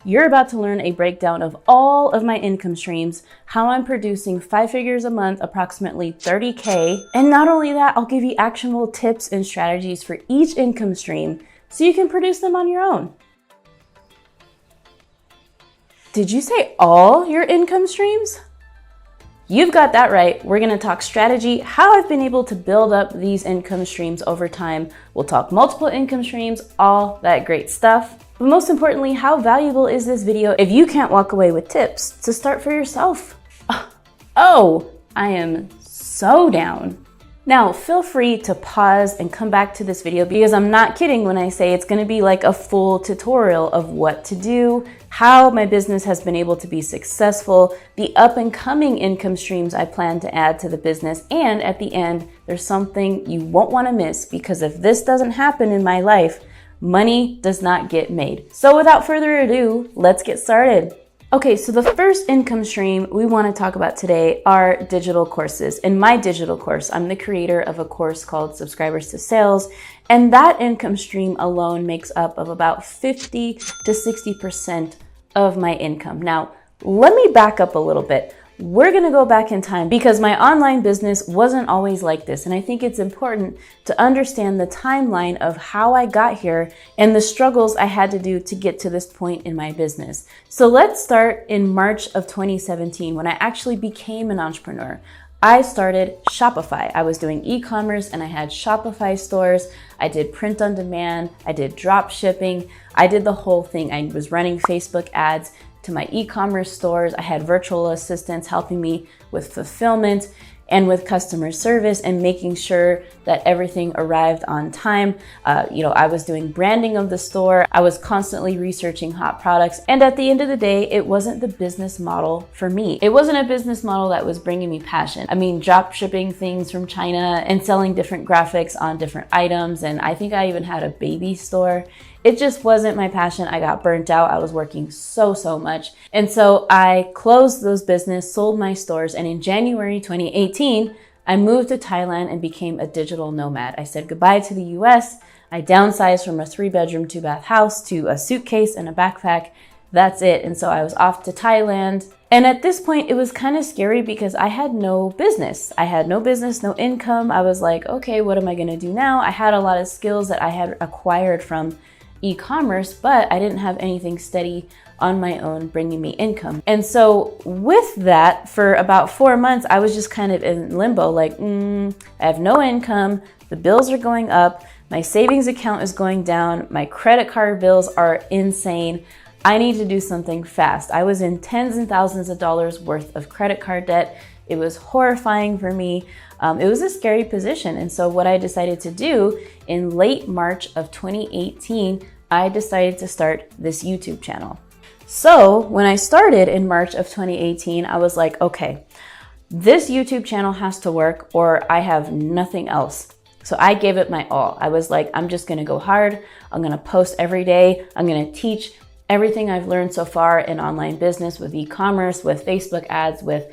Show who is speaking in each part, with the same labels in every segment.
Speaker 1: You're about to learn a breakdown of all of my income streams, how I'm producing 5 figures a month, approximately 30K. And not only that, I'll give you actionable tips and strategies for each income stream so you can produce them on your own. Did you say all your income streams? You've got that right. We're gonna talk strategy, how I've been able to build up these income streams over time. We'll talk multiple income streams, all that great stuff. But most importantly, how valuable is this video if you can't walk away with tips to start for yourself? Oh, I am so down. Now, feel free to pause and come back to this video because I'm not kidding when I say it's gonna be like a full tutorial of what to do, how my business has been able to be successful, the up and coming income streams I plan to add to the business, and at the end, there's something you won't wanna miss because if this doesn't happen in my life, money does not get made. So without further ado, let's get started. Okay, so the first income stream we want to talk about today are digital courses. In my digital course, I'm the creator of a course called Subscribers to Sales, and that income stream alone makes up of about 50 to 60% of my income. Now, let me back up a little bit. We're gonna go back in time because my online business wasn't always like this. And I think it's important to understand the timeline of how I got here and the struggles I had to do to get to this point in my business. So let's start in March of 2017 when I actually became an entrepreneur. I started Shopify. I was doing e-commerce and I had Shopify stores. I did print on demand. I did drop shipping. I did the whole thing. I was running Facebook ads to my e-commerce stores. I had virtual assistants helping me with fulfillment and with customer service and making sure that everything arrived on time. I was doing branding of the store. I was constantly researching hot products. And at the end of the day, it wasn't the business model for me. It wasn't a business model that was bringing me passion. I mean, drop shipping things from China and selling different graphics on different items. And I think I even had a baby store. It just wasn't my passion. I got burnt out. I was working so much. And so I closed those business, sold my stores, and in January 2018, I moved to Thailand and became a digital nomad. I said goodbye to the US. I downsized from a 3-bedroom, 2-bath house to a suitcase and a backpack. That's it. And so I was off to Thailand. And at this point, it was kind of scary because I had no business. I had no business, no income. I was like, okay, what am I gonna do now? I had a lot of skills that I had acquired from e-commerce, but I didn't have anything steady on my own bringing me income. And so with that, for about 4 months, I was just kind of in limbo, like, I have no income, the bills are going up, my savings account is going down, my credit card bills are insane. I need to do something fast. I was in tens and thousands of dollars worth of credit card debt. It was horrifying for me. It was a scary position. And so what I decided to do in late March of 2018, I decided to start this YouTube channel. So when I started in March of 2018, I was like, okay, this YouTube channel has to work or I have nothing else. So I gave it my all. I was like, I'm just gonna go hard. I'm gonna post every day. I'm gonna teach everything I've learned so far in online business with e-commerce, with Facebook ads, with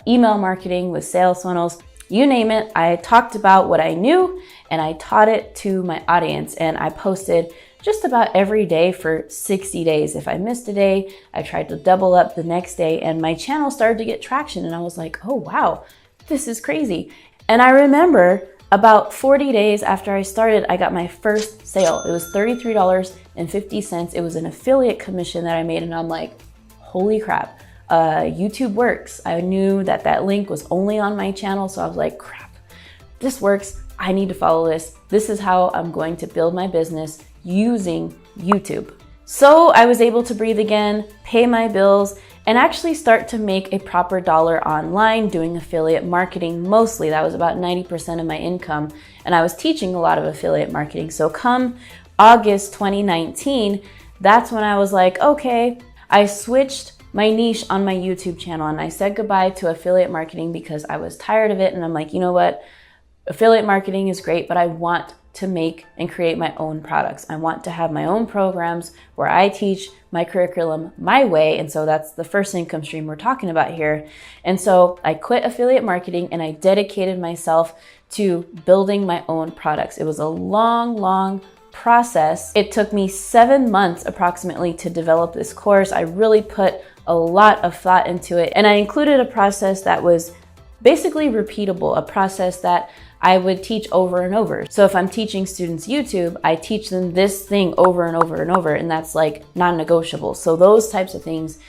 Speaker 1: email marketing, with sales funnels. You name it, I talked about what I knew and I taught it to my audience, and I posted just about every day for 60 days. If I missed a day, I tried to double up the next day, and my channel started to get traction, and I was like, oh wow, this is crazy. And I remember about 40 days after I started, I got my first sale. It was $33.50. It was an affiliate commission that I made, and I'm like, holy crap. YouTube works. I knew that that link was only on my channel, so I was like, crap, this works. I need to follow this. This is how I'm going to build my business using YouTube. So I was able to breathe again, pay my bills, and actually start to make a proper dollar online doing affiliate marketing mostly. That was about 90% of my income, and I was teaching a lot of affiliate marketing. So come August 2019, that's when I was like, okay, I switched my niche on my YouTube channel and I said goodbye to affiliate marketing because I was tired of it. And I'm like, you know what? Affiliate marketing is great, but I want to make and create my own products. I want to have my own programs where I teach my curriculum my way. And so that's the first income stream we're talking about here. And so I quit affiliate marketing and I dedicated myself to building my own products. It was a long process. It took me 7 months approximately to develop this course. I really put a lot of thought into it, and I included a process that was basically repeatable, a process that I would teach over and over. So if I'm teaching students YouTube, I teach them this thing over and over and over, and that's like non-negotiable. So those types of things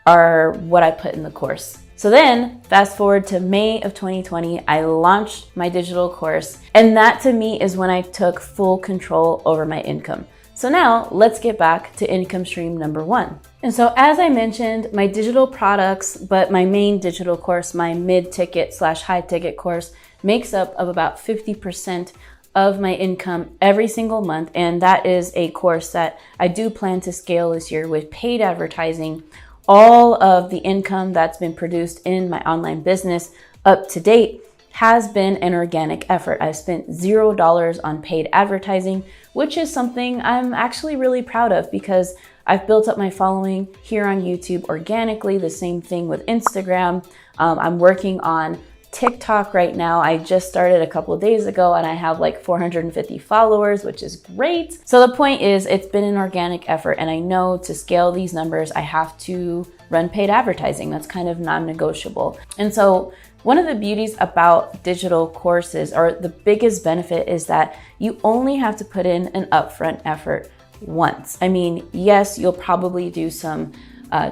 Speaker 1: are what I put in the course. So then fast forward to May of 2020, I launched my digital course, and that to me is when I took full control over my income. So now let's get back to income stream number 1. And so as I mentioned, my digital products, but my main digital course, my mid-ticket / high-ticket course, makes up of about 50% of my income every single month. And that is a course that I do plan to scale this year with paid advertising. All of the income that's been produced in my online business up to date has been an organic effort. I've spent $0 on paid advertising, which is something I'm actually really proud of because I've built up my following here on YouTube organically. The same thing with Instagram. I'm working on TikTok right now. I just started a couple of days ago and I have like 450 followers, which is great. So the point is, it's been an organic effort, and I know to scale these numbers, I have to run paid advertising. That's kind of non-negotiable. And so one of the beauties about digital courses, or the biggest benefit, is that you only have to put in an upfront effort once. I mean, yes, you'll probably do some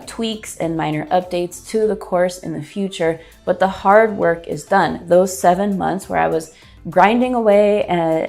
Speaker 1: tweaks and minor updates to the course in the future, but the hard work is done. Those 7 months where I was grinding away and,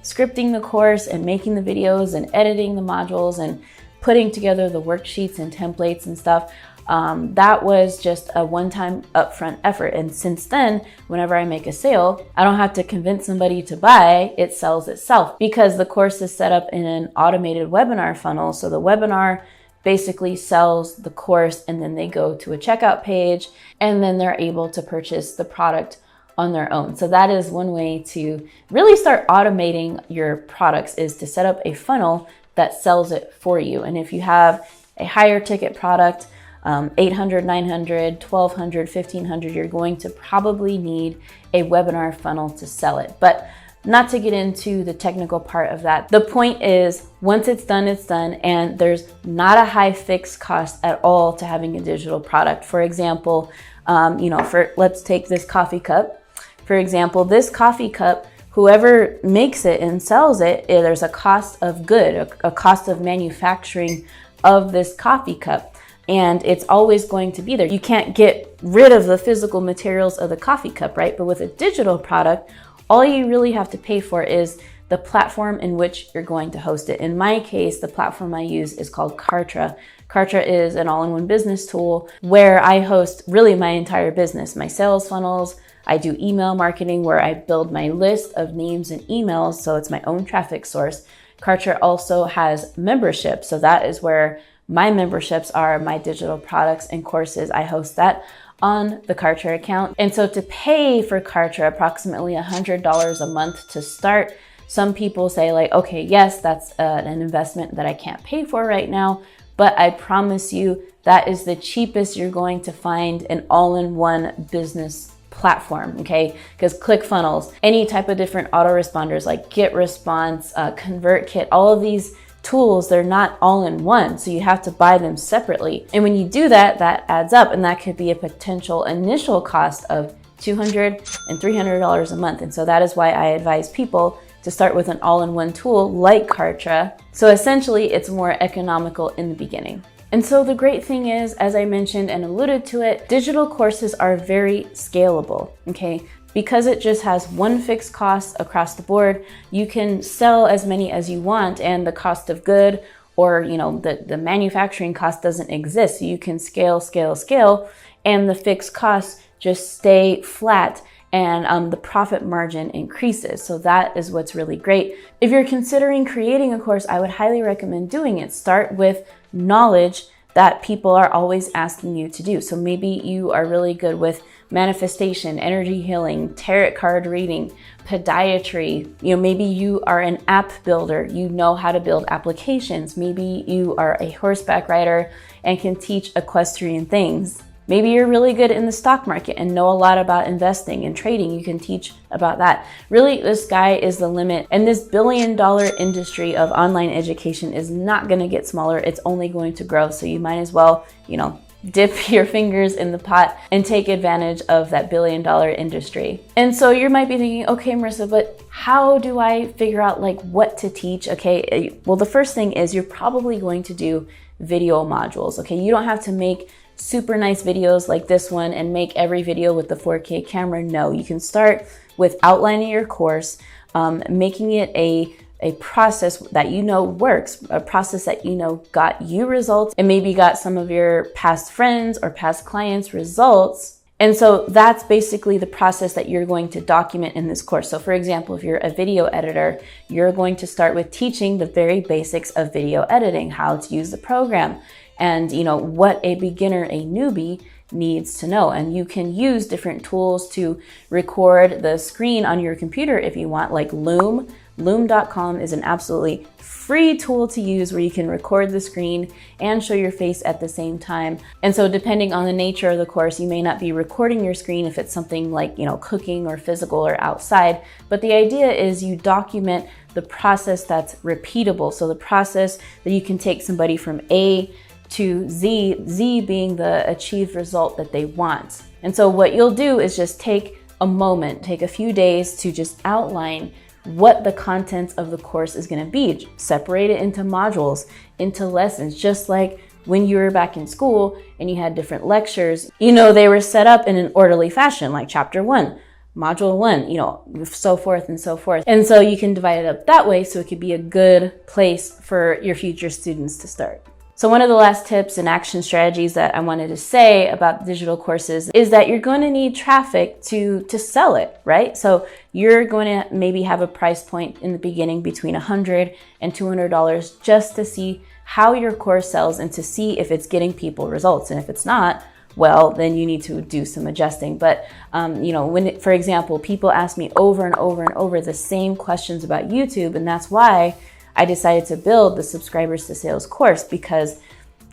Speaker 1: scripting the course and making the videos and editing the modules and putting together the worksheets and templates and stuff, that was just a one-time upfront effort. And since then, whenever I make a sale, I don't have to convince somebody to buy, it sells itself because the course is set up in an automated webinar funnel. So the webinar basically sells the course, and then they go to a checkout page, and then they're able to purchase the product on their own. So that is one way to really start automating your products, is to set up a funnel that sells it for you. And if you have a higher ticket product, 800, 900, 1200, 1500, you're going to probably need a webinar funnel to sell it. But not to get into the technical part of that. The point is, once it's done, and there's not a high fixed cost at all to having a digital product. For example, let's take this coffee cup. For example, this coffee cup, whoever makes it and sells it, there's a cost of good, a cost of manufacturing of this coffee cup. And it's always going to be there. You can't get rid of the physical materials of the coffee cup, right? But with a digital product, all you really have to pay for is the platform in which you're going to host it. In my case, the platform I use is called KARTRA. KARTRA is an all-in-one business tool where I host really my entire business, my sales funnels. I do email marketing where I build my list of names and emails, so it's my own traffic source. KARTRA also has membership, so that is where my memberships are, my digital products and courses. I host that on the KARTRA account. And so to pay for KARTRA, approximately $100 a month to start. Some people say like, okay, yes, that's an investment that I can't pay for right now, but I promise you that is the cheapest you're going to find an all-in-one business platform, okay? Because ClickFunnels, any type of different autoresponders like GetResponse, ConvertKit, all of these tools, they're not all in one, so you have to buy them separately. And when you do that, that adds up, and that could be a potential initial cost of $200 and $300 a month. And so that is why I advise people to start with an all-in-one tool like KARTRA. So essentially, it's more economical in the beginning. And so the great thing is, as I mentioned and alluded to it, digital courses are very scalable, okay? Because it just has one fixed cost across the board, you can sell as many as you want, and the cost of good or the manufacturing cost doesn't exist. So you can scale, and the fixed costs just stay flat, and the profit margin increases. So that is what's really great. If you're considering creating a course, I would highly recommend doing it. Start with knowledge that people are always asking you to do. So maybe you are really good with manifestation, energy healing, tarot card reading, podiatry. Maybe you are an app builder. You know how to build applications. Maybe you are a horseback rider and can teach equestrian things. Maybe you're really good in the stock market and know a lot about investing and trading. You can teach about that. Really, the sky is the limit. And this billion-dollar industry of online education is not going to get smaller. It's only going to grow. So you might as well, dip your fingers in the pot and take advantage of that billion-dollar industry. And so you might be thinking, okay, Marissa, but how do I figure out what to teach? Okay, well, the first thing is you're probably going to do video modules. Okay, you don't have to make super nice videos like this one and make every video with the 4K camera. No, you can start with outlining your course, making it a process that works, a process that got you results, and maybe got some of your past friends or past clients results. And so that's basically the process that you're going to document in this course. So for example, if you're a video editor, you're going to start with teaching the very basics of video editing, how to use the program, and what a beginner, a newbie, needs to know. And you can use different tools to record the screen on your computer if you want, like Loom. Loom.com is an absolutely free tool to use where you can record the screen and show your face at the same time. And so depending on the nature of the course, you may not be recording your screen if it's something like, cooking or physical or outside. But the idea is you document the process that's repeatable. So the process that you can take somebody from A to Z, Z being the achieved result that they want. And so what you'll do is just take a moment, take a few days to just outline what the contents of the course is going to be. Separate it into modules, into lessons, just like when you were back in school and you had different lectures. They were set up in an orderly fashion, like chapter 1, module 1, so forth and so forth. And so you can divide it up that way so it could be a good place for your future students to start. So one of the last tips and action strategies that I wanted to say about digital courses is that you're going to need traffic to sell it, right? So you're going to maybe have a price point in the beginning between $100 and $200 just to see how your course sells and to see if it's getting people results. And if it's not, well, then you need to do some adjusting. But, for example, people ask me over and over and over the same questions about YouTube, and that's why I decided to build the Subscribers to Sales course, because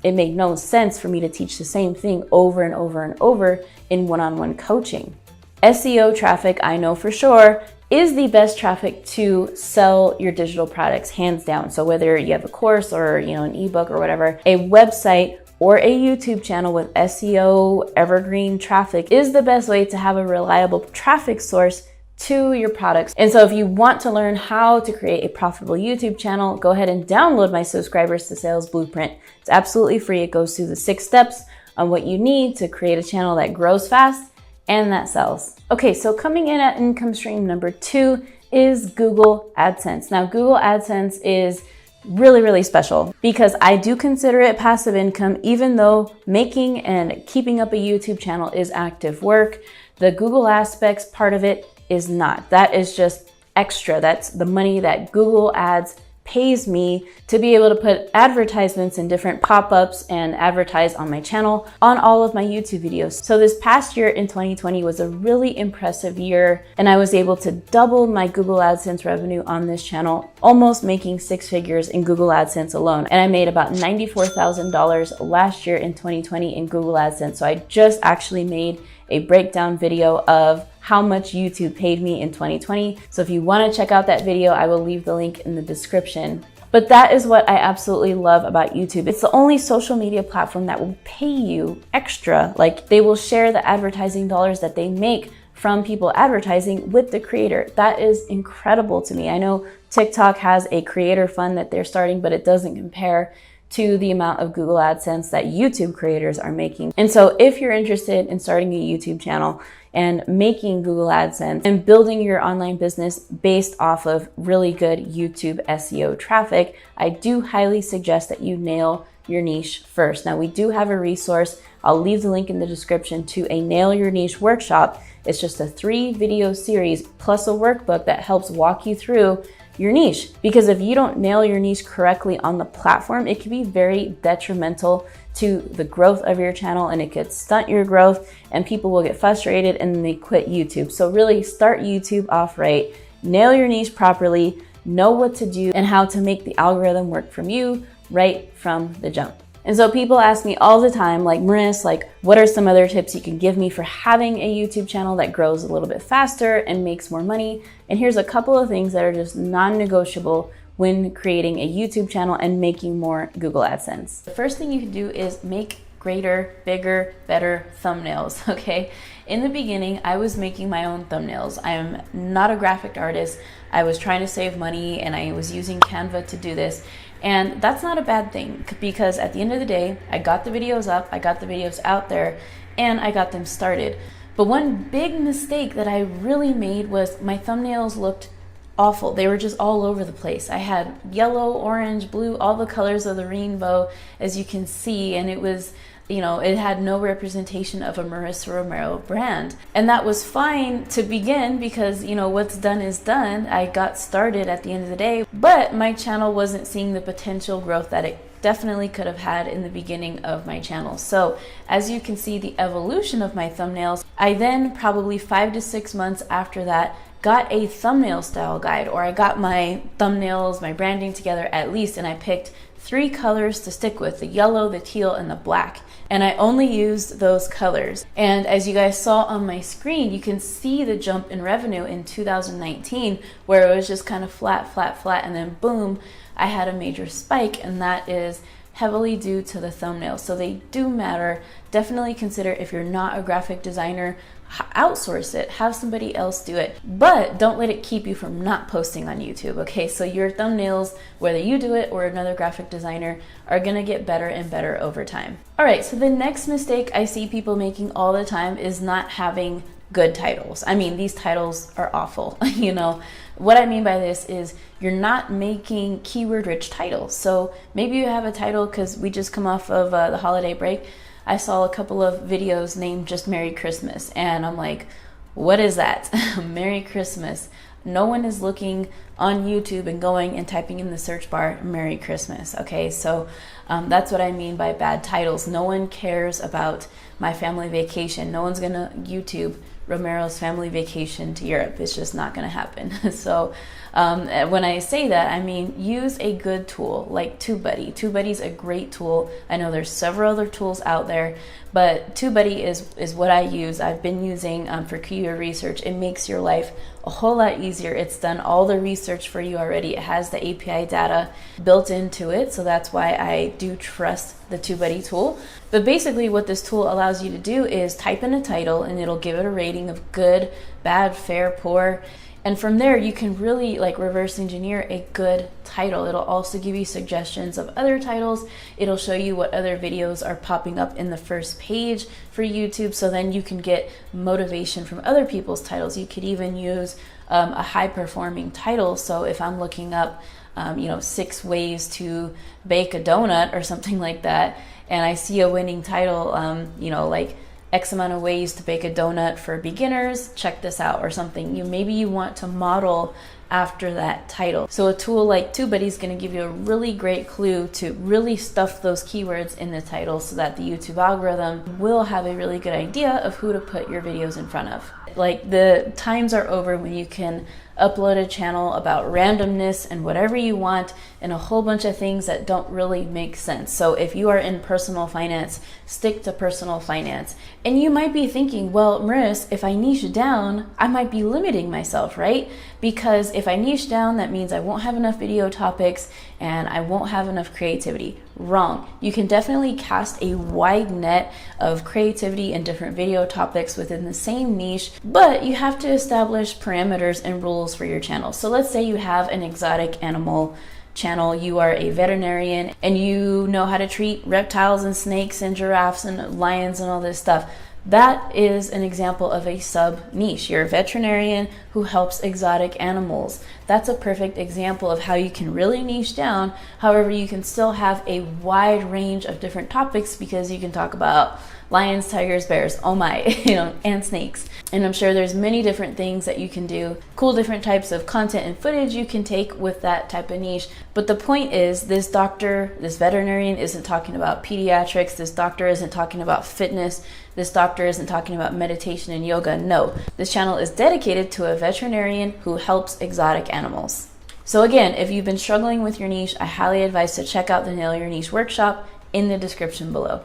Speaker 1: it made no sense for me to teach the same thing over and over and over in one-on-one coaching. SEO traffic, I know for sure, is the best traffic to sell your digital products, hands down. So whether you have a course or an ebook or whatever, a website or a YouTube channel with SEO evergreen traffic is the best way to have a reliable traffic source to your products. And so if you want to learn how to create a profitable YouTube channel, go ahead and download my Subscribers to Sales Blueprint. It's absolutely free. It goes through the 6 steps on what you need to create a channel that grows fast and that sells. Okay, so coming in at income stream number 2 is Google AdSense. Now, Google AdSense is really, really special because I do consider it passive income, even though making and keeping up a YouTube channel is active work. The Google aspects part of it is not. That is just extra. That's the money that Google Ads pays me to be able to put advertisements and different pop-ups and advertise on my channel on all of my YouTube videos. So this past year in 2020 was a really impressive year, and I was able to double my Google AdSense revenue on this channel, almost making 6 figures in Google AdSense alone. And I made about $94,000 last year in 2020 in Google AdSense. So I just actually made a breakdown video of how much YouTube paid me in 2020. So if you want to check out that video, I will leave the link in the description. But that is what I absolutely love about YouTube. It's the only social media platform that will pay you extra. Like, they will share the advertising dollars that they make from people advertising with the creator. That is incredible to me. I know TikTok has a creator fund that they're starting, but it doesn't compare to the amount of Google AdSense that YouTube creators are making. And so if you're interested in starting a YouTube channel and making Google AdSense and building your online business based off of really good YouTube SEO traffic, I do highly suggest that you nail your niche first. Now, we do have a resource. I'll leave the link in the description to a Nail Your Niche workshop. It's just a 3-video series plus a workbook that helps walk you through your niche. Because if you don't nail your niche correctly on the platform, it can be very detrimental to the growth of your channel, and it could stunt your growth, and people will get frustrated and then they quit YouTube. So really start YouTube off right, nail your niche properly, know what to do and how to make the algorithm work from you right from the jump. And so people ask me all the time, like, Marissa, like, what are some other tips you can give me for having a YouTube channel that grows a little bit faster and makes more money? And here's a couple of things that are just non-negotiable when creating a YouTube channel and making more Google AdSense. The first thing you can do is make greater, bigger, better thumbnails, okay? In the beginning, I was making my own thumbnails. I am not a graphic artist. I was trying to save money and I was using Canva to do this. And that's not a bad thing, because at the end of the day, I got the videos up, I got the videos out there, and I got them started. But one big mistake that I really made was my thumbnails looked awful. They were just all over the place. I had yellow, orange, blue, all the colors of the rainbow, as you can see, and it was, you know, it had no representation of a Marissa Romero brand. And that was fine to begin because, you know, what's done is done. I got started at the end of the day, but my channel wasn't seeing the potential growth that it definitely could have had in the beginning of my channel. So as you can see the evolution of my thumbnails, I then probably 5 to 6 months after that got a thumbnail style guide, or I got my thumbnails, my branding together at least, and I picked 3 colors to stick with: the yellow, the teal, and the black. And I only used those colors. And as you guys saw on my screen, you can see the jump in revenue in 2019, where it was just kind of flat, flat, flat, and then boom, I had a major spike, and that is heavily due to the thumbnails. So they do matter. Definitely consider, if you're not a graphic designer, outsource it, have somebody else do it, but don't let it keep you from not posting on YouTube, okay? So your thumbnails, whether you do it or another graphic designer, are gonna get better and better over time. All right, so the next mistake I see people making all the time is not having good titles. I mean, these titles are awful, you know? What I mean by this is you're not making keyword-rich titles. So maybe you have a title, because we just come off of the holiday break. I saw a couple of videos named just Merry Christmas, and I'm like, what is that? Merry Christmas. No one is looking on YouTube and going and typing in the search bar, Merry Christmas, okay? So that's what I mean by bad titles. No one cares about my family vacation. No one's gonna YouTube Romero's family vacation to Europe. It's just not gonna happen. So when I say that, I mean use a good tool like TubeBuddy. TubeBuddy's a great tool. I know there's several other tools out there, but TubeBuddy is what I use. I've been using for keyword research. It makes your life a whole lot easier. It's done all the research for you already. It has the API data built into it, so that's why I do trust the TubeBuddy tool. But basically what this tool allows you to do is type in a title and it'll give it a rating of good, bad, fair, poor. And from there, you can really like reverse engineer a good title. It'll also give you suggestions of other titles. It'll show you what other videos are popping up in the first page for YouTube. So then you can get motivation from other people's titles. You could even use a high performing title. So if I'm looking up, 6 ways to bake a donut or something like that, and I see a winning title, like X amount of ways to bake a donut for beginners, check this out, or something. Maybe you want to model after that title. So a tool like TubeBuddy is going to give you a really great clue to really stuff those keywords in the title so that the YouTube algorithm will have a really good idea of who to put your videos in front of. Like, the times are over when you can upload a channel about randomness and whatever you want and a whole bunch of things that don't really make sense. So if you are in personal finance, stick to personal finance. And you might be thinking, well, Marissa, if I niche down, I might be limiting myself, right? Because if I niche down, that means I won't have enough video topics and I won't have enough creativity. Wrong. You can definitely cast a wide net of creativity and different video topics within the same niche, but you have to establish parameters and rules for your channel. So let's say you have an exotic animal channel, you are a veterinarian and you know how to treat reptiles and snakes and giraffes and lions and all this stuff. That is an example of a sub niche. You're a veterinarian who helps exotic animals. That's a perfect example of how you can really niche down. However, you can still have a wide range of different topics because you can talk about lions, tigers, bears, oh my, and snakes. And I'm sure there's many different things that you can do, cool different types of content and footage you can take with that type of niche. But the point is, this doctor, this veterinarian isn't talking about pediatrics, this doctor isn't talking about fitness, this doctor isn't talking about meditation and yoga. No, this channel is dedicated to a veterinarian who helps exotic animals. So again, if you've been struggling with your niche, I highly advise to check out the Nail Your Niche workshop. in the description below.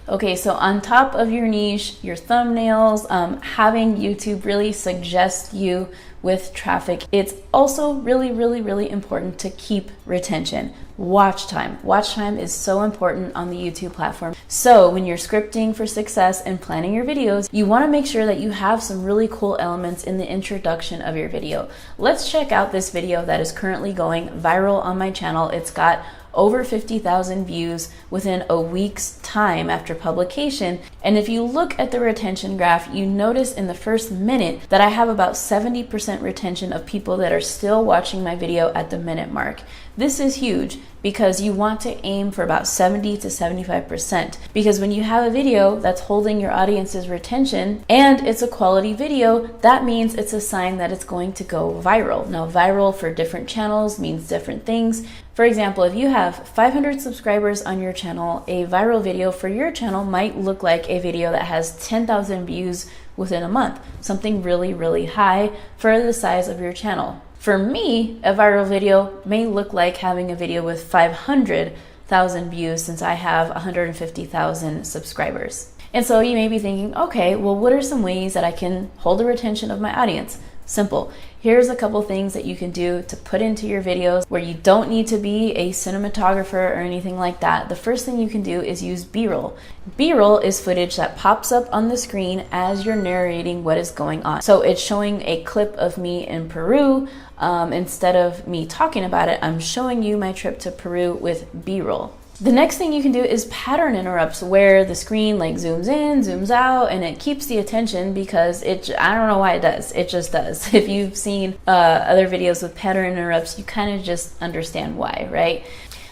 Speaker 1: Okay, so on top of your niche, your thumbnails, having YouTube really suggest you with traffic, it's also really important to keep retention. Watch time. Watch time is so important on the YouTube platform. So when you're scripting for success and planning your videos, you want to make sure that you have some really cool elements in the introduction of your video. Let's check out this video that is currently going viral on my channel. It's got over 50,000 views within a week's time after publication. And if you look at the retention graph, you notice in the first minute that I have about 70% retention of people that are still watching my video at the minute mark. This is huge because you want to aim for about 70 to 75%, because when you have a video that's holding your audience's retention and it's a quality video, that means it's a sign that it's going to go viral. Now, viral for different channels means different things. For example, if you have 500 subscribers on your channel, a viral video for your channel might look like a video that has 10,000 views within a month, something really high for the size of your channel. For me, a viral video may look like having a video with 500,000 views since I have 150,000 subscribers. And so you may be thinking, okay, well, what are some ways that I can hold the retention of my audience? Simple. Here's a couple things that you can do to put into your videos where you don't need to be a cinematographer or anything like that. The first thing you can do is use B-roll. B-roll is footage that pops up on the screen as you're narrating what is going on. So it's showing a clip of me in Peru. Instead of me talking about it, I'm showing you my trip to Peru with B-roll. The next thing you can do is pattern interrupts, where the screen like zooms in, zooms out, and it keeps the attention because I don't know why it does. It just does. If you've seen other videos with pattern interrupts, you kind of just understand why, right?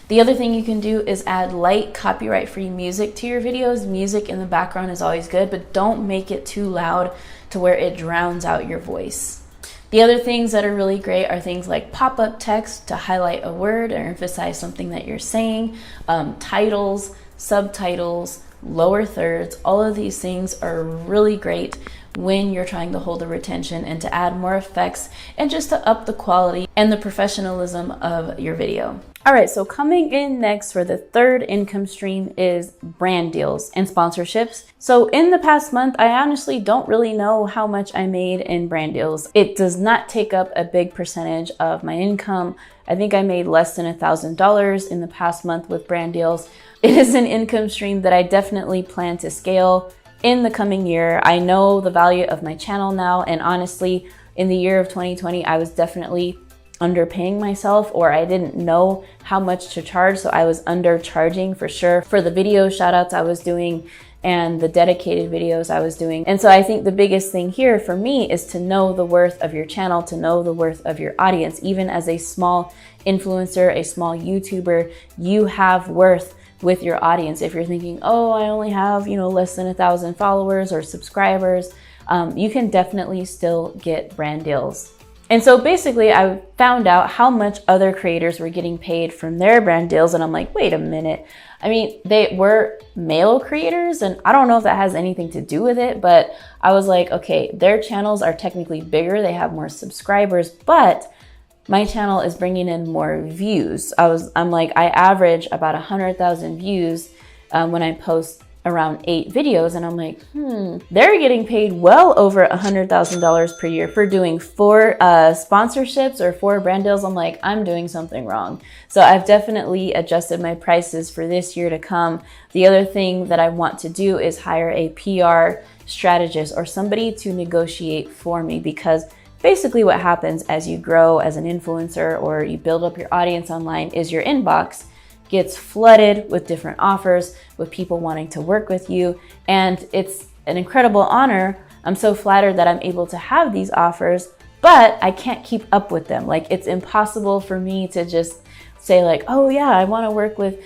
Speaker 1: The other thing you can do is add light, copyright-free music to your videos. Music in the background is always good, but don't make it too loud to where it drowns out your voice. The other things that are really great are things like pop-up text to highlight a word or emphasize something that you're saying, titles, subtitles, lower thirds. All of these things are really great when you're trying to hold a retention and to add more effects and just to up the quality and the professionalism of your video. All right, so coming in next for the third income stream is brand deals and sponsorships. So in the past month, I honestly don't really know how much I made in brand deals. It does not take up a big percentage of my income. I think I made less than $1,000 in the past month with brand deals. It is an income stream that I definitely plan to scale in the coming year. I know the value of my channel now, and honestly, in the year of 2020, I was definitely underpaying myself, or I didn't know how much to charge, so I was undercharging for sure for the video shout outs I was doing and the dedicated videos I was doing. And so I think the biggest thing here for me is to know the worth of your channel, to know the worth of your audience. Even as a small influencer, a small YouTuber, you have worth with your audience. If you're thinking, oh, I only have, less than 1,000 followers or subscribers, you can definitely still get brand deals. And so basically I found out how much other creators were getting paid from their brand deals, and I'm like, wait a minute. I mean, they were male creators, and I don't know if that has anything to do with it, but I was like, okay, their channels are technically bigger, they have more subscribers, but my channel is bringing in more views. I'm like, I average about 100,000 views when I post around 8 videos, and I'm like, they're getting paid well over $100,000 per year for doing 4 sponsorships or 4 brand deals. I'm like, I'm doing something wrong. So I've definitely adjusted my prices for this year to come. The other thing that I want to do is hire a PR strategist or somebody to negotiate for me, because basically what happens as you grow as an influencer or you build up your audience online is your inbox gets flooded with different offers, with people wanting to work with you. And it's an incredible honor. I'm so flattered that I'm able to have these offers, but I can't keep up with them. Like, it's impossible for me to just say like, oh yeah, I want to work with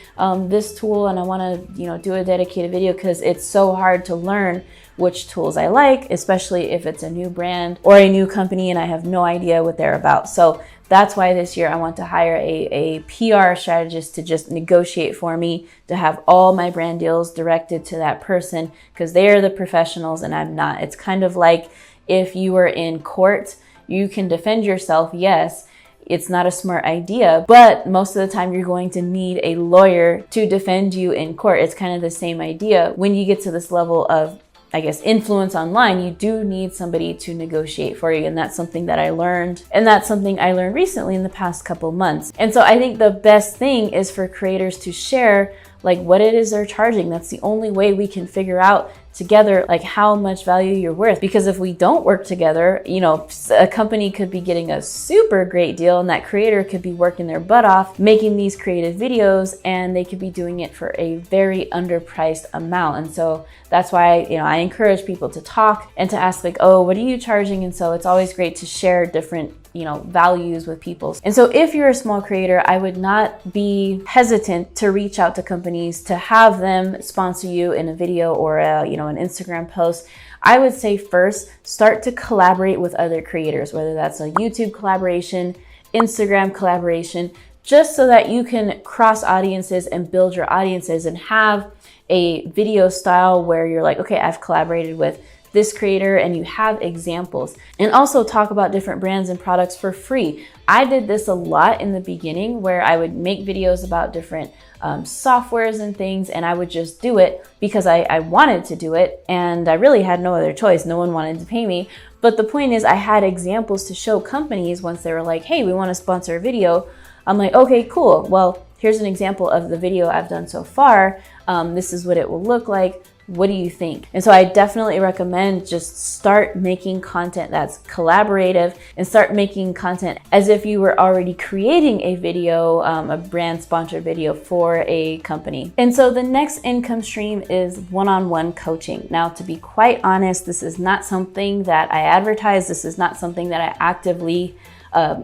Speaker 1: this tool and I want to, do a dedicated video, because it's so hard to learn which tools I like, especially if it's a new brand or a new company and I have no idea what they're about. So that's why this year I want to hire a PR strategist to just negotiate for me, to have all my brand deals directed to that person, because they are the professionals and I'm not. It's kind of like if you were in court, you can defend yourself, yes. it's not a smart idea, but most of the time you're going to need a lawyer to defend you in court. It's kind of the same idea. When you get to this level of, I guess, influence online, you do need somebody to negotiate for you. And that's something that I learned. And that's something I learned recently in the past couple months. And so I think the best thing is for creators to share like what it is they're charging. That's the only way we can figure out together like how much value you're worth. Because if we don't work together, you know, a company could be getting a super great deal and that creator could be working their butt off making these creative videos, and they could be doing it for a very underpriced amount. And so that's why, you know, I encourage people to talk and to ask like, oh, what are you charging? And so it's always great to share different, you know, values with people. And so if you're a small creator, I would not be hesitant to reach out to companies to have them sponsor you in a video or a, you know, an Instagram post. I would say first, start to collaborate with other creators, whether that's a YouTube collaboration, Instagram collaboration, just so that you can cross audiences and build your audiences and have a video style where you're like, okay, I've collaborated with this creator, and you have examples. And also talk about different brands and products for free. I did this a lot in the beginning where I would make videos about different softwares and things, and I would just do it because I wanted to do it, and I really had no other choice. No one wanted to pay me. But the point is, I had examples to show companies once they were like, hey, we want to sponsor a video. I'm like, okay, cool. Well, here's an example of the video I've done so far. This is what it will look like. What do you think? And so I definitely recommend just start making content that's collaborative and start making content as if you were already creating a video, a brand sponsored video for a company. And so the next income stream is one-on-one coaching. Now, to be quite honest, this is not something that I advertise. This is not something that I actively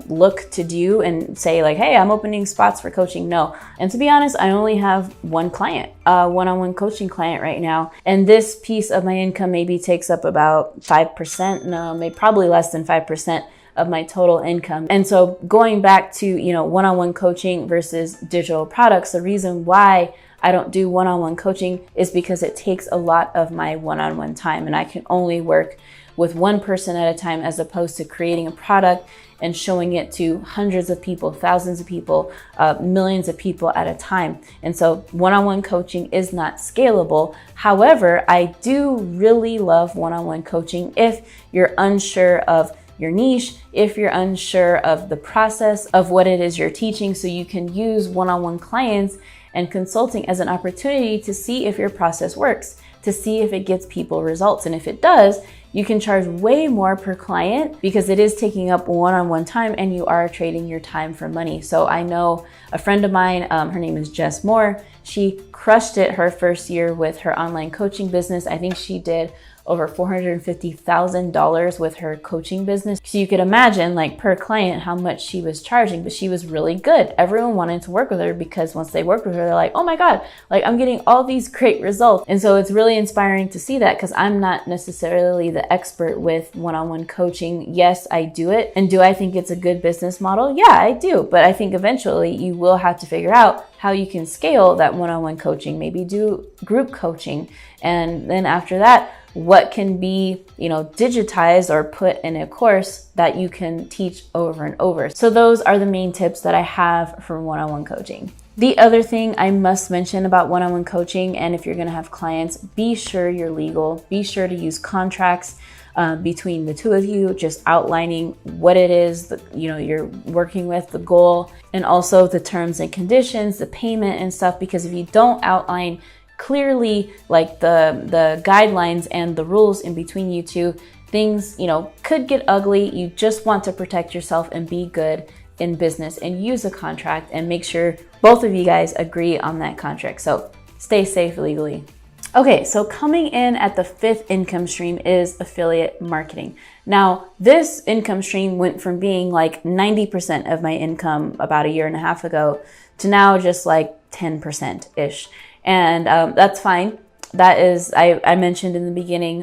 Speaker 1: look to do and say like, hey, I'm opening spots for coaching. No. And to be honest, I only have one client, one-on-one coaching client right now. And this piece of my income maybe takes up about 5%, no, maybe probably less than 5% of my total income. And so going back to, you know, one-on-one coaching versus digital products, the reason why I don't do one-on-one coaching is because it takes a lot of my one-on-one time, and I can only work with one person at a time as opposed to creating a product and showing it to hundreds of people, thousands of people, millions of people at a time. And so one-on-one coaching is not scalable. However, I do really love one-on-one coaching if you're unsure of your niche, if you're unsure of the process of what it is you're teaching, so you can use one-on-one clients and consulting as an opportunity to see if your process works, to see if it gets people results. And if it does, you can charge way more per client because it is taking up one-on-one time and you are trading your time for money. So I know a friend of mine, her name is Jess Moore. She crushed it her first year with her online coaching business. I think she did over $450,000 with her coaching business. So you could imagine like per client how much she was charging, but she was really good. Everyone wanted to work with her because once they worked with her, they're like, oh my God, like I'm getting all these great results. And so it's really inspiring to see that because I'm not necessarily the expert with one-on-one coaching. Yes, I do it. And do I think it's a good business model? Yeah, I do. But I think eventually you will have to figure out how you can scale that one-on-one coaching, maybe do group coaching. And then after that, what can be, you know, digitized or put in a course that you can teach over and over. So those are the main tips that I have for one-on-one coaching. The other thing I must mention about one-on-one coaching, and if you're going to have clients, be sure you're legal. Be sure to use contracts between the two of you, just outlining what it is that, you know, you're working with, the goal, and also the terms and conditions, the payment and stuff. Because if you don't outline clearly like the guidelines and the rules in between you two, things, you know, could get ugly. You just want to protect yourself and be good in business and use a contract and make sure both of you guys agree on that contract. So stay safe legally. Okay, so coming in at the fifth income stream is affiliate marketing. Now, this income stream went from being like 90% of my income about a year and a half ago to now just like 10%-ish. And that's fine. That is, I mentioned in the beginning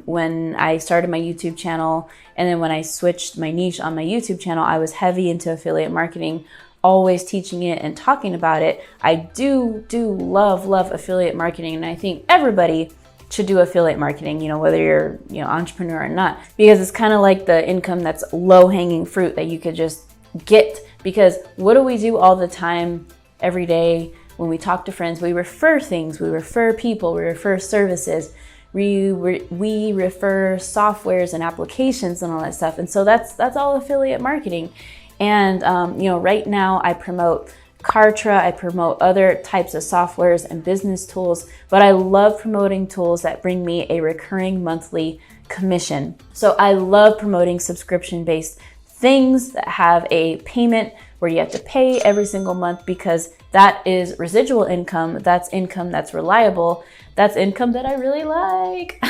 Speaker 1: when I started my YouTube channel, and then when I switched my niche on my YouTube channel, I was heavy into affiliate marketing, always teaching it and talking about it. I do love affiliate marketing, and I think everybody should do affiliate marketing, you know, whether you're, you know, entrepreneur or not, because it's kind of like the income that's low hanging fruit that you could just get, because what do we do all the time, every day when we talk to friends? We refer things, we refer people, we refer services, we refer softwares and applications and all that stuff. And so that's all affiliate marketing. And you know, right now I promote KARTRA, I promote other types of softwares and business tools, but I love promoting tools that bring me a recurring monthly commission. So I love promoting subscription-based things that have a payment where you have to pay every single month, because that is residual income. That's income that's reliable. That's income that I really like.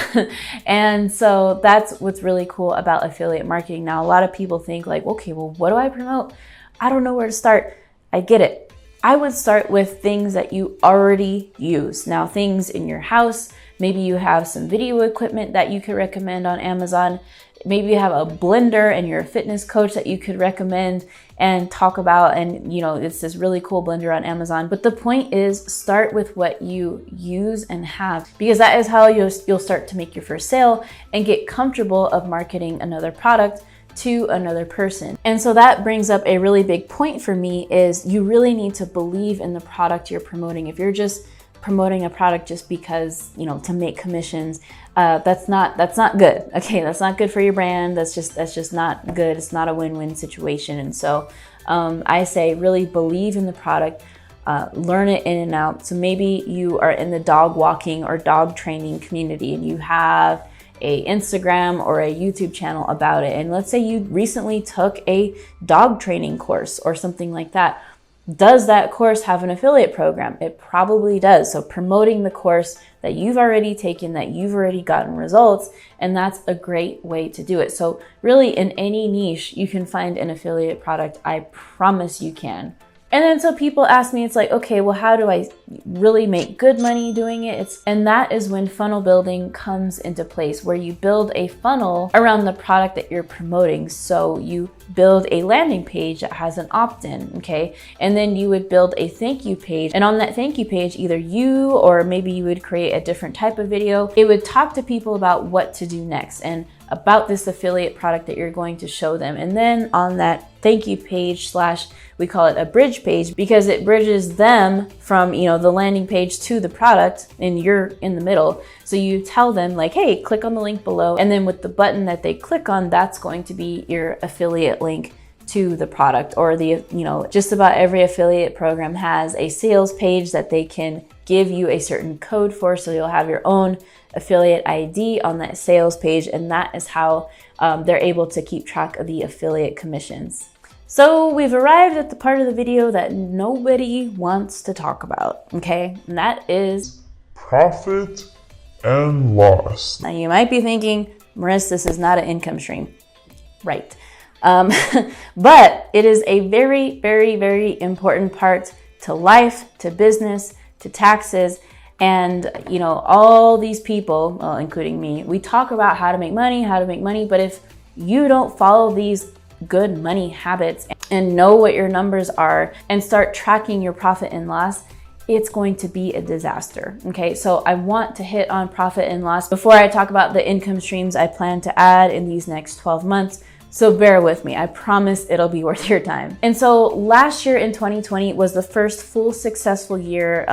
Speaker 1: And so that's what's really cool about affiliate marketing. Now, a lot of people think like, okay, well, what do I promote? I don't know where to start. I get it. I would start with things that you already use. Now, things in your house, maybe you have some video equipment that you could recommend on Amazon. Maybe you have a blender and you're a fitness coach that you could recommend and talk about. And you know, it's this really cool blender on Amazon. But the point is, start with what you use and have, because that is how you'll start to make your first sale and get comfortable of marketing another product to another person. And so that brings up a really big point for me, is you really need to believe in the product you're promoting. If you're just promoting a product just because, you know, to make commissions, that's not good. Okay, that's not good for your brand. That's just not good. It's not a win-win situation. And so I say really believe in the product, learn it in and out. So maybe you are in the dog walking or dog training community and you have a Instagram or a YouTube channel about it. And let's say you recently took a dog training course or something like that. Does that course have an affiliate program? It probably does. So promoting the course that you've already taken, that you've already gotten results, and that's a great way to do it. So really in any niche, you can find an affiliate product. I promise you can. And then so people ask me, it's like, okay, well, how do I really make good money doing it? And that is when funnel building comes into place, where you build a funnel around the product that you're promoting. So you build a landing page that has an opt-in, okay? And then you would build a thank you page. And on that thank you page, either you or maybe you would create a different type of video. It would talk to people about what to do next and about this affiliate product that you're going to show them. And then on that thank you page / we call it a bridge page, because it bridges them from, you know, the landing page to the product, and you're in the middle. So you tell them like, hey, click on the link below. And then with the button that they click on, that's going to be your affiliate link to the product. Or the, you know, just about every affiliate program has a sales page that they can give you a certain code for. So you'll have your own affiliate ID on that sales page. And that is how they're able to keep track of the affiliate commissions. So we've arrived at the part of the video that nobody wants to talk about, okay? And that is
Speaker 2: profit and loss.
Speaker 1: Now you might be thinking, Marissa, this is not an income stream. Right. But it is a very, very, very important part to life, to business, to taxes. And, you know, all these people, well, including me, we talk about how to make money, but if you don't follow these good money habits and know what your numbers are and start tracking your profit and loss, it's going to be a disaster. Okay, so I want to hit on profit and loss before I talk about the income streams I plan to add in these next 12 months. So bear with me, I promise it'll be worth your time. And so last year in 2020 was the first full successful year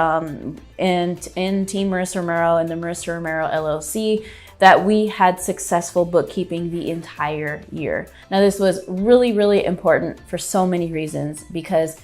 Speaker 1: in Team Marissa Romero and the Marissa Romero LLC that we had successful bookkeeping the entire year. Now this was really, really important for so many reasons, because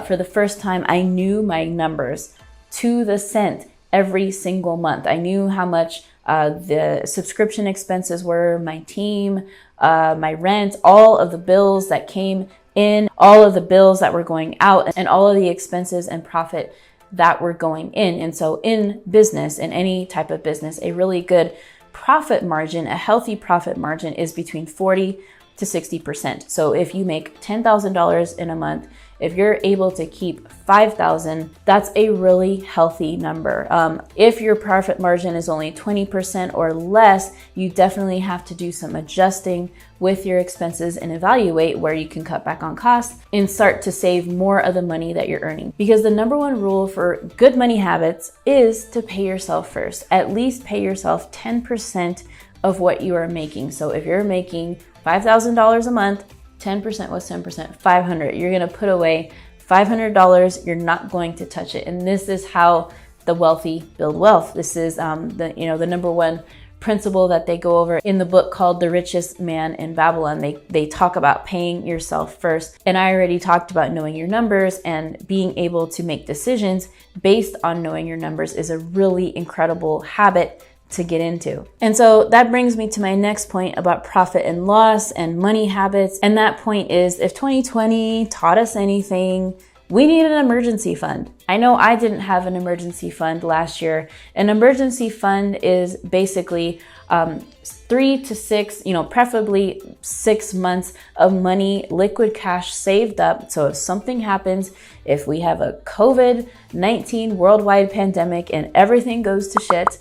Speaker 1: for the first time I knew my numbers to the cent every single month. I knew how much the subscription expenses were, my team, my rent, all of the bills that came in, all of the bills that were going out, and all of the expenses and profit that were going in. And so in business, in any type of business, a really good profit margin, a healthy profit margin, is between 40 to 60%. So if you make $10,000 in a month, if you're able to keep $5,000, that's a really healthy number. If your profit margin is only 20% or less, you definitely have to do some adjusting with your expenses and evaluate where you can cut back on costs and start to save more of the money that you're earning. Because the number one rule for good money habits is to pay yourself first. At least pay yourself 10% of what you are making. So if you're making $5,000 a month, 10% was 10%, 500. You're gonna put away $500. You're not going to touch it. And this is how the wealthy build wealth. This is the number one principle that they go over in the book called The Richest Man in Babylon. They talk about paying yourself first. And I already talked about knowing your numbers, and being able to make decisions based on knowing your numbers is a really incredible habit to get into. And so that brings me to my next point about profit and loss and money habits. And that point is, if 2020 taught us anything, we need an emergency fund. I know I didn't have an emergency fund last year. An emergency fund is basically 3 to 6, preferably 6 months of money, liquid cash saved up. So if something happens, if we have a COVID-19 worldwide pandemic and everything goes to shit,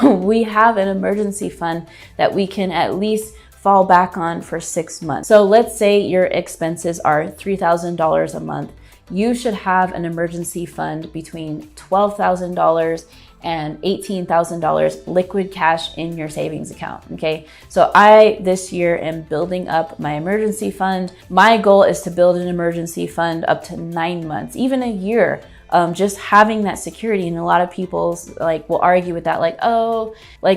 Speaker 1: we have an emergency fund that we can at least fall back on for 6 months. So let's say your expenses are $3,000 a month. You should have an emergency fund between $12,000 and $18,000 liquid cash in your savings account. Okay. So I, this year, am building up my emergency fund. My goal is to build an emergency fund up to 9 months, even a year. Just having that security. And a lot of people will argue with that,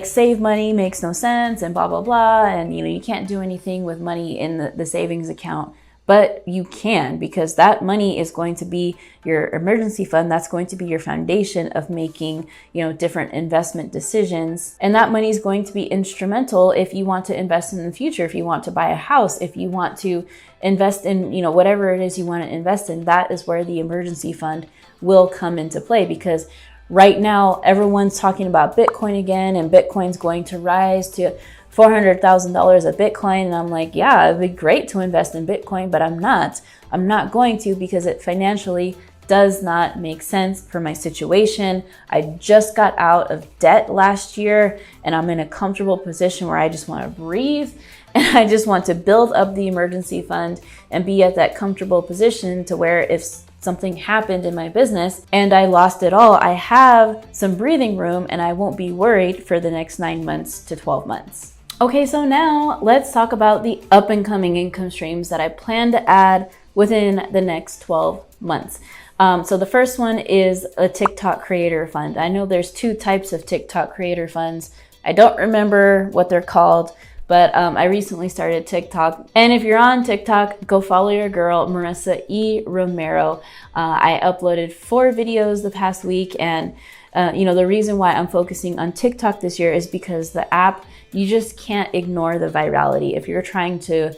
Speaker 1: save money makes no sense and blah, blah, blah. And, you can't do anything with money in the savings account. But you can, because that money is going to be your emergency fund. That's going to be your foundation of making, different investment decisions. And that money is going to be instrumental if you want to invest in the future, if you want to buy a house, if you want to invest in, whatever it is you want to invest in. That is where the emergency fund will come into play, because right now everyone's talking about Bitcoin again, and Bitcoin's going to rise to $400,000 a Bitcoin. And I'm like, yeah, it'd be great to invest in Bitcoin, but I'm not going to, because it financially does not make sense for my situation. I just got out of debt last year, and I'm in a comfortable position where I just want to breathe, and I just want to build up the emergency fund and be at that comfortable position to where if something happened in my business and I lost it all, I have some breathing room and I won't be worried for the next 9 months to 12 months. Okay, so now let's talk about the up and coming income streams that I plan to add within the next 12 months. So the first one is a TikTok creator fund. I know there's 2 types of TikTok creator funds. I don't remember what they're called, but I recently started TikTok. And if you're on TikTok, go follow your girl, Marissa Romero. I uploaded 4 videos the past week. And the reason why I'm focusing on TikTok this year is because the app, you just can't ignore the virality. If you're trying to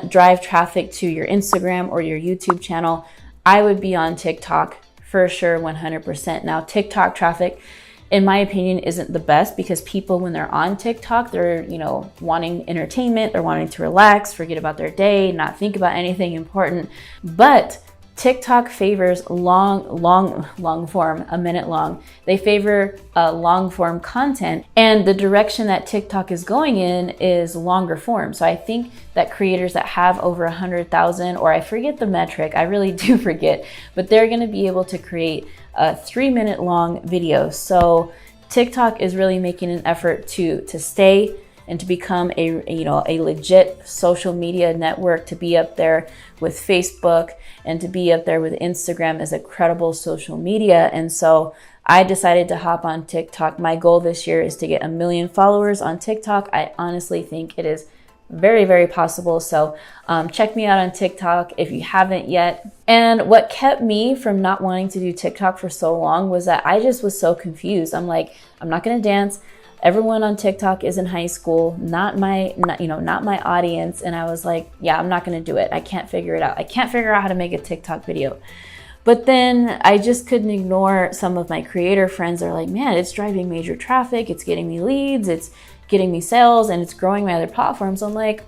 Speaker 1: drive traffic to your Instagram or your YouTube channel, I would be on TikTok for sure, 100%. Now, TikTok traffic, in my opinion, isn't the best, because people, when they're on TikTok, they're, wanting entertainment, they're wanting to relax, forget about their day, not think about anything important. But TikTok favors long form, a minute long. They favor long form content, and the direction that TikTok is going in is longer form. So I think that creators that have over 100,000, or I forget the metric, I really do forget, but they're going to be able to create a 3-minute long video. So TikTok is really making an effort to stay and to become a legit social media network, to be up there with Facebook and to be up there with Instagram as a credible social media. And so I decided to hop on TikTok. My goal this year is to get 1 million followers on TikTok. I honestly think it is very, very possible. So check me out on TikTok if you haven't yet. And what kept me from not wanting to do TikTok for so long was that I just was so confused. I'm like, I'm not going to dance. Everyone on TikTok is in high school, not my audience. And I was like, yeah, I'm not going to do it. I can't figure it out. I can't figure out how to make a TikTok video. But then I just couldn't ignore some of my creator friends. They're like, man, it's driving major traffic. It's getting me leads. It's getting me sales, and it's growing my other platforms. I'm like,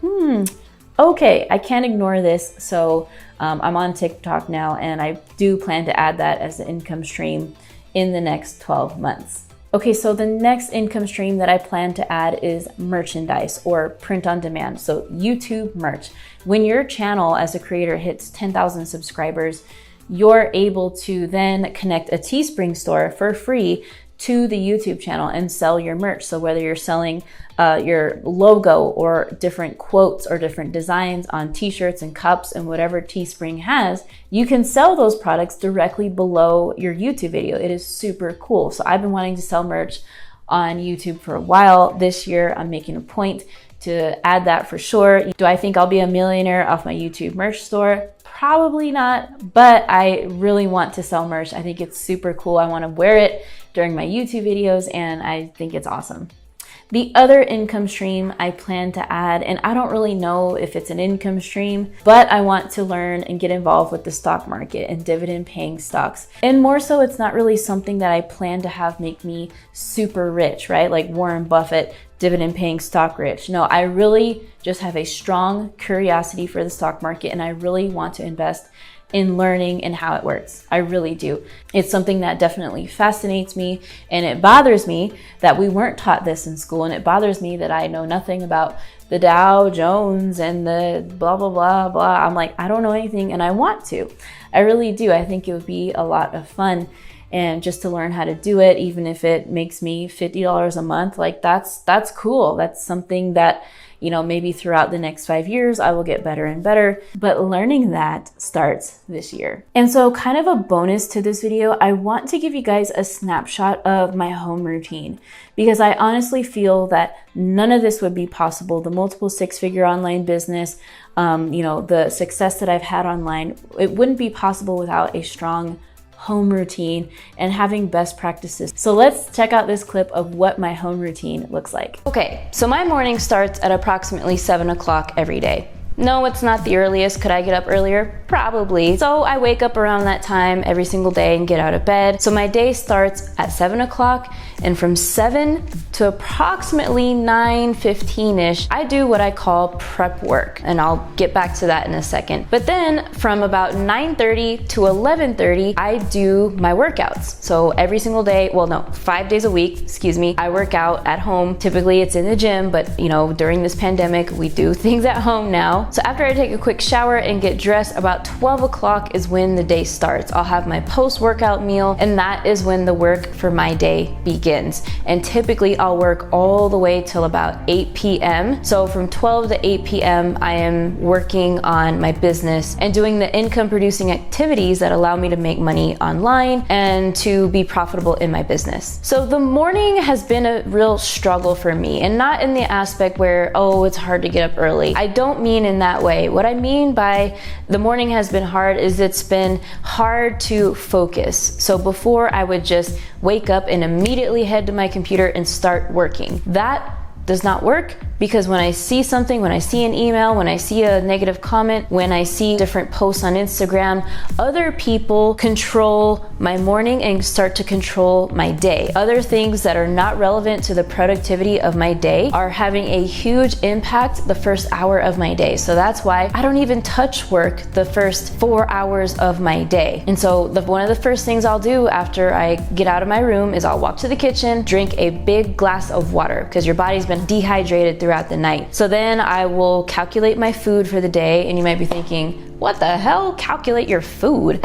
Speaker 1: okay, I can't ignore this. So I'm on TikTok now, and I do plan to add that as an income stream in the next 12 months. Okay, so the next income stream that I plan to add is merchandise or print on demand. So YouTube merch. When your channel as a creator hits 10,000 subscribers, you're able to then connect a Teespring store for free to the YouTube channel and sell your merch. So whether you're selling your logo or different quotes or different designs on t-shirts and cups and whatever Teespring has, you can sell those products directly below your YouTube video. It is super cool. So I've been wanting to sell merch on YouTube for a while. This year, I'm making a point to add that for sure. Do I think I'll be a millionaire off my YouTube merch store? Probably not, but I really want to sell merch. I think it's super cool. I want to wear it during my YouTube videos, and I think it's awesome. The other income stream I plan to add, and I don't really know if it's an income stream, but I want to learn and get involved with the stock market and dividend paying stocks. And more so, it's not really something that I plan to have make me super rich, right? Like Warren Buffett, dividend paying stock rich. No, I really just have a strong curiosity for the stock market, and I really want to invest in learning and how it works. I really do. It's something that definitely fascinates me, and it bothers me that we weren't taught this in school, and it bothers me that I know nothing about the Dow Jones and the blah, blah, blah, blah. I'm like, I don't know anything, and I want to. I really do. I think it would be a lot of fun, and just to learn how to do it, even if it makes me $50 a month, like that's cool. That's something that, you know, maybe throughout the next 5 years, I will get better and better, but learning that starts this year. And so kind of a bonus to this video, I want to give you guys a snapshot of my home routine, because I honestly feel that none of this would be possible. The multiple six-figure online business, you know, the success that I've had online, it wouldn't be possible without a strong home routine and having best practices. So let's check out this clip of what my home routine looks like. Okay, so my morning starts at approximately 7 o'clock every day. No, it's not the earliest. Could I get up earlier? Probably. So I wake up around that time every single day and get out of bed. So my day starts at 7 o'clock, and from 7 to approximately 9:15-ish, I do what I call prep work, and I'll get back to that in a second. But then from about 9:30 to 11:30, I do my workouts. So every single day, well, no, 5 days a week, excuse me, I work out at home. Typically it's in the gym, but you know, during this pandemic, we do things at home now. So after I take a quick shower and get dressed, about 12 o'clock is when the day starts. I'll have my post-workout meal, and that is when the work for my day begins. And typically I'll work all the way till about 8 p.m. So from 12 to 8 p.m. I am working on my business and doing the income producing activities that allow me to make money online and to be profitable in my business. So the morning has been a real struggle for me, and not in the aspect where, oh, it's hard to get up early. I don't mean in that way. What I mean by the morning has been hard is it's been hard to focus. So before, I would just wake up and immediately head to my computer and start working. That does not work, because when I see something, when I see an email, when I see a negative comment, when I see different posts on Instagram, other people control my morning and start to control my day. Other things that are not relevant to the productivity of my day are having a huge impact the first hour of my day. So that's why I don't even touch work the first 4 hours of my day. And so one of the first things I'll do after I get out of my room is I'll walk to the kitchen, drink a big glass of water, because your body's been dehydrated throughout the night. So then I will calculate my food for the day, and you might be thinking, what the hell? Calculate your food?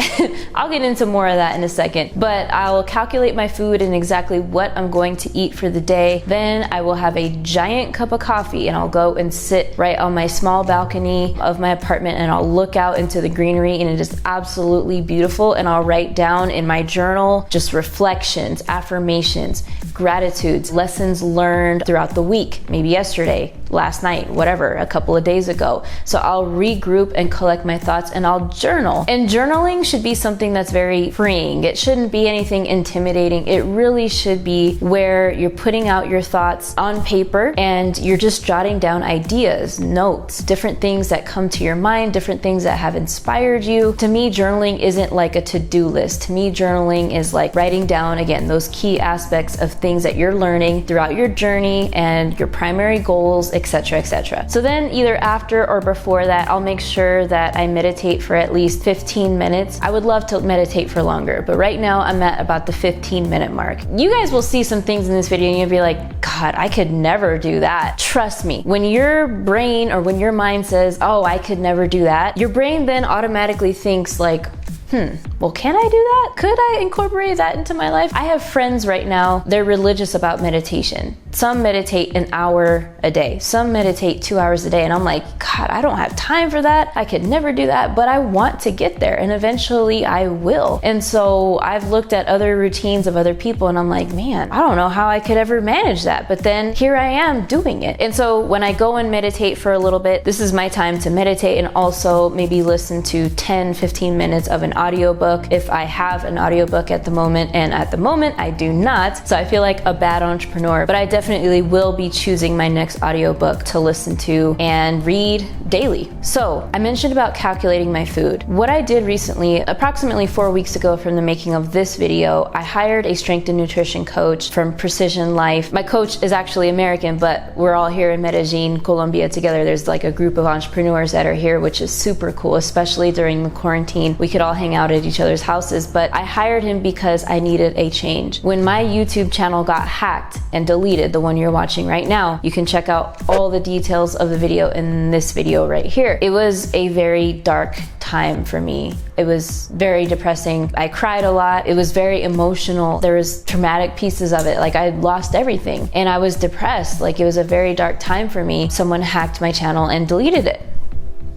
Speaker 1: I'll get into more of that in a second, but I'll calculate my food and exactly what I'm going to eat for the day. Then I will have a giant cup of coffee, and I'll go and sit right on my small balcony of my apartment, and I'll look out into the greenery, and it is absolutely beautiful. And I'll write down in my journal just reflections, affirmations, gratitudes, lessons learned throughout the week, maybe yesterday, last night, whatever, a couple of days ago. So I'll regroup and collect my thoughts, and I'll journal. And journaling should be something that's very freeing. It shouldn't be anything intimidating. It really should be where you're putting out your thoughts on paper, and you're just jotting down ideas, notes, different things that come to your mind, different things that have inspired you. To me, journaling isn't like a to-do list. To me, journaling is like writing down, again, those key aspects of things that you're learning throughout your journey and your primary goals, etc., etc. So then either after or before that, I'll make sure that I meditate for at least 15 minutes. I would love to meditate for longer, but right now I'm at about the 15-minute mark. You guys will see some things in this video and you'll be like, God, I could never do that. Trust me, when your brain or when your mind says, oh, I could never do that, your brain then automatically thinks like, well, can I do that? Could I incorporate that into my life? I have friends right now, they're religious about meditation. Some meditate an hour a day. Some meditate 2 hours a day. And I'm like, God, I don't have time for that. I could never do that, but I want to get there and eventually I will. And so I've looked at other routines of other people and I'm like, man, I don't know how I could ever manage that. But then here I am doing it. And so when I go and meditate for a little bit, this is my time to meditate and also maybe listen to 10, 15 minutes of an audiobook if I have an audiobook at the moment, and at the moment I do not. So I feel like a bad entrepreneur, but I definitely will be choosing my next audiobook to listen to and read daily. So I mentioned about calculating my food. What I did recently, approximately 4 weeks ago from the making of this video, I hired a strength and nutrition coach from Precision Life. My coach is actually American, but we're all here in Medellin, Colombia together. There's like a group of entrepreneurs that are here, which is super cool, especially during the quarantine. We could all hang out at each other's houses, but I hired him because I needed a change. When my YouTube channel got hacked and deleted, the one you're watching right now, you can check out all the details of the video in this video right here. It was a very dark time for me. It was very depressing. I cried a lot. It was very emotional. There was traumatic pieces of it. Like I lost everything and I was depressed. Like it was a very dark time for me. Someone hacked my channel and deleted it.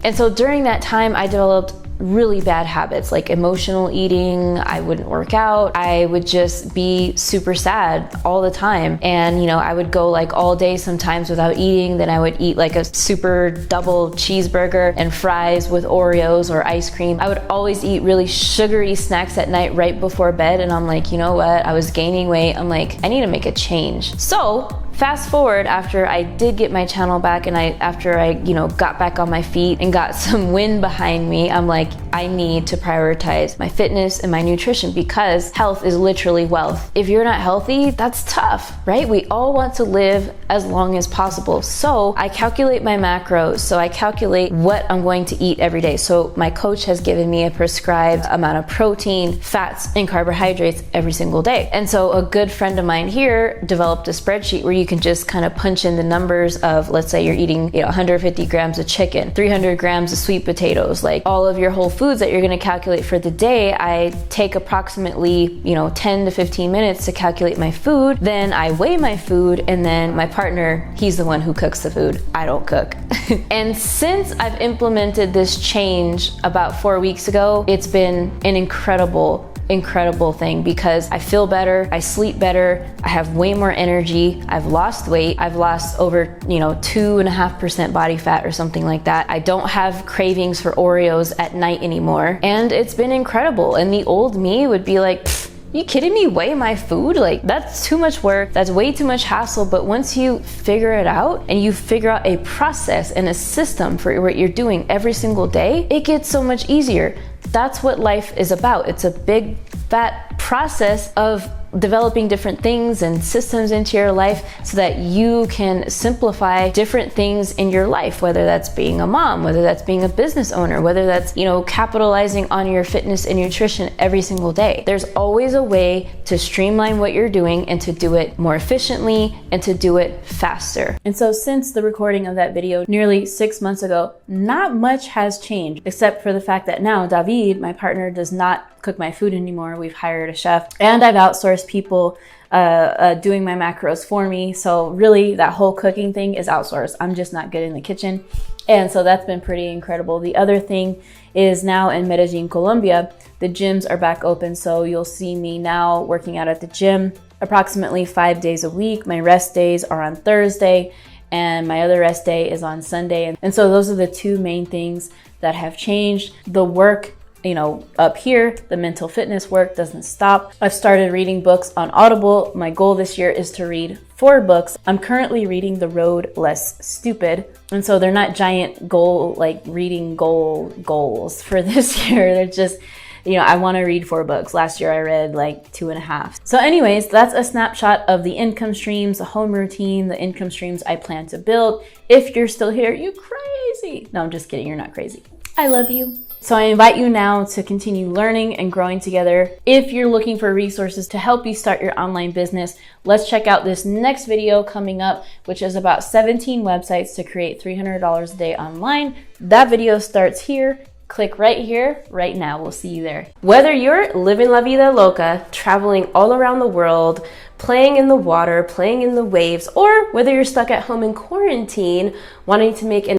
Speaker 1: And so during that time, I developed really bad habits like emotional eating. I wouldn't work out. I would just be super sad all the time. And you know, I would go like all day sometimes without eating. Then I would eat like a super double cheeseburger and fries with Oreos or ice cream. I would always eat really sugary snacks at night right before bed. And I'm like, you know what? I was gaining weight. I'm like, I need to make a change. So fast forward, after I did get my channel back and after I got back on my feet and got some wind behind me, I'm like, I need to prioritize my fitness and my nutrition because health is literally wealth. If you're not healthy, that's tough, right? We all want to live as long as possible. So I calculate my macros. So I calculate what I'm going to eat every day. So my coach has given me a prescribed amount of protein, fats, and carbohydrates every single day. And so a good friend of mine here developed a spreadsheet where you can just kind of punch in the numbers of, let's say you're eating 150 grams of chicken, 300 grams of sweet potatoes, like all of your whole foods that you're going to calculate for the day. I take approximately 10 to 15 minutes to calculate my food. Then I weigh my food, and then my partner, he's the one who cooks the food. I don't cook. And since I've implemented this change about 4 weeks ago, it's been an incredible thing because I feel better, I sleep better, I have way more energy, I've lost weight, I've lost over 2.5% body fat or something like that. I don't have cravings for Oreos at night anymore, and it's been incredible. And the old me would be like, you kidding me? Weigh my food? Like that's too much work. That's way too much hassle. But once you figure it out and you figure out a process and a system for what you're doing every single day, it gets so much easier. That's what life is about. It's a big fat process of developing different things and systems into your life so that you can simplify different things in your life, whether that's being a mom, whether that's being a business owner, whether that's, capitalizing on your fitness and nutrition every single day. There's always a way to streamline what you're doing and to do it more efficiently and to do it faster. And so since the recording of that video nearly 6 months ago, not much has changed except for the fact that now David, my partner, does not cook my food anymore. We've hired a chef and I've outsourced people doing my macros for me. So really that whole cooking thing is outsourced. I'm just not good in the kitchen. And so that's been pretty incredible. The other thing is now in Medellin, Colombia, the gyms are back open. So you'll see me now working out at the gym approximately 5 days a week. My rest days are on Thursday and my other rest day is on Sunday. And so those are the two main things that have changed. The work up here, the mental fitness work doesn't stop. I've started reading books on Audible. My goal this year is to read 4 books. I'm currently reading The Road Less Stupid. And so they're not giant reading goals for this year. They're just, I want to read 4 books. Last year I read 2.5. So anyways, that's a snapshot of the income streams, the home routine, the income streams I plan to build. If you're still here, you crazy. No, I'm just kidding. You're not crazy. I love you. So I invite you now to continue learning and growing together. If you're looking for resources to help you start your online business, let's check out this next video coming up, which is about 17 websites to create $300 a day online. That video starts here Click right here, right now. We'll see you there. Whether you're living La Vida Loca, traveling all around the world, playing in the water, playing in the waves, or whether you're stuck at home in quarantine, wanting to make an